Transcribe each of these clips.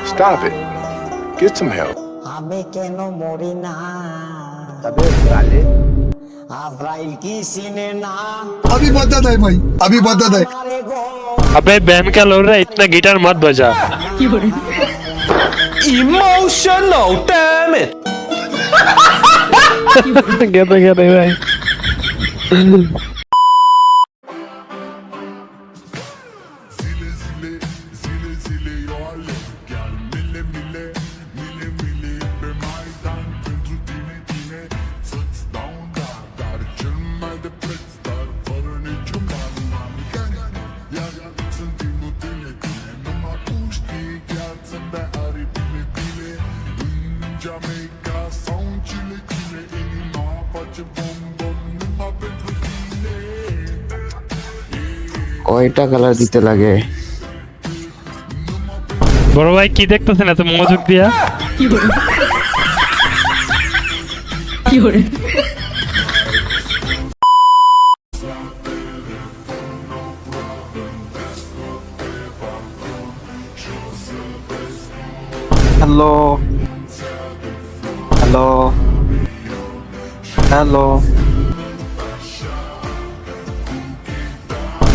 Stop it. Get some help. আমি কেন মরি না अबे साले আজরাইল কি চিনে না अभी बता दे भाई अभी बता दे আরে গো अबे बैम क्या लो रहा है इतना गिटार मत बजा Emotional, damn it! क्या भाई কয়টা কালার দিতে লাগে? বড় ভাই কি দেখতেছেন এত মনোযোগ দিয়া hello hello hello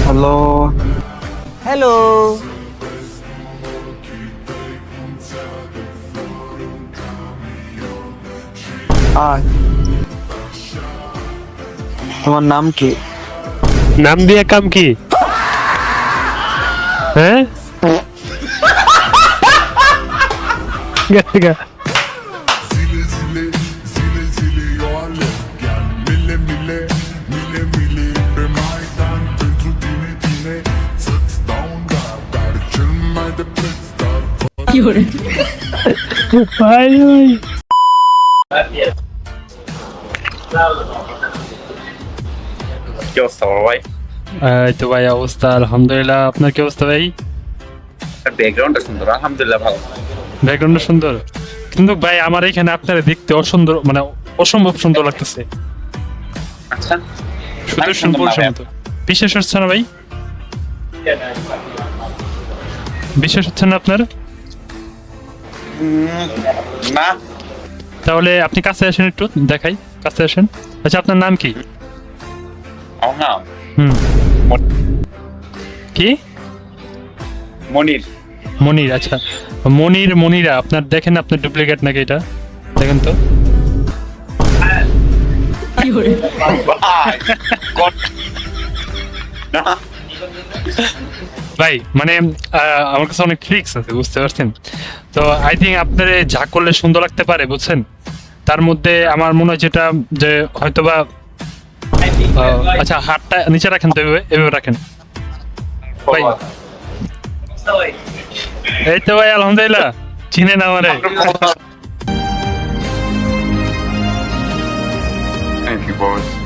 hello hello আয় তোমার নাম কি? नाम दिया काम की हैं क्या भाई কি অবস্থা বড় ভাই? এই তো ভাই অবস্থা আলহামদুলিল্লাহ আপনার কি অবস্থা ভাই ব্যাকগ্রাউন্ডটা সুন্দর, আলহামদুলিল্লাহ ভালো। ব্যাকগ্রাউন্ড সুন্দর কিন্তু ভাই আমার এখানে আপনারা দেখতে অসুন্দর মানে অসম্ভব সুন্দর লাগতেছে আচ্ছা, শুধু আমি সুন্দর সুন্দর না মতো বিশেষ হচ্ছে না ভাই বিশেষ হচ্ছে না আপনার না, তাহলে আপনি কাছে আসেন একটু দেখাই কাছে আসেন আচ্ছা আপনার নাম কি আমার নাম হুম কি মনির। মনির আচ্ছা মনিরা আপনার দেখেন আপনার ডুপ্লিকেট নাকি এটা দেখেন তো ভাই, না, ভাই মানে আমার কাছে অনেক ট্রিক্স আছে বুঝতে পারছেন তো আই থিঙ্ক আপনার যা করলে সুন্দর লাগতে পারে বুঝছেন তার মধ্যে আমার মনে হয় যেটা যে হয়তোবা আচ্ছা হাতটা নিচে রাখেন তো এভাবে রাখেন ভাই এই তো ভাই আলহামদুলিল্লাহ চিনেন আমারে Thank you, boys.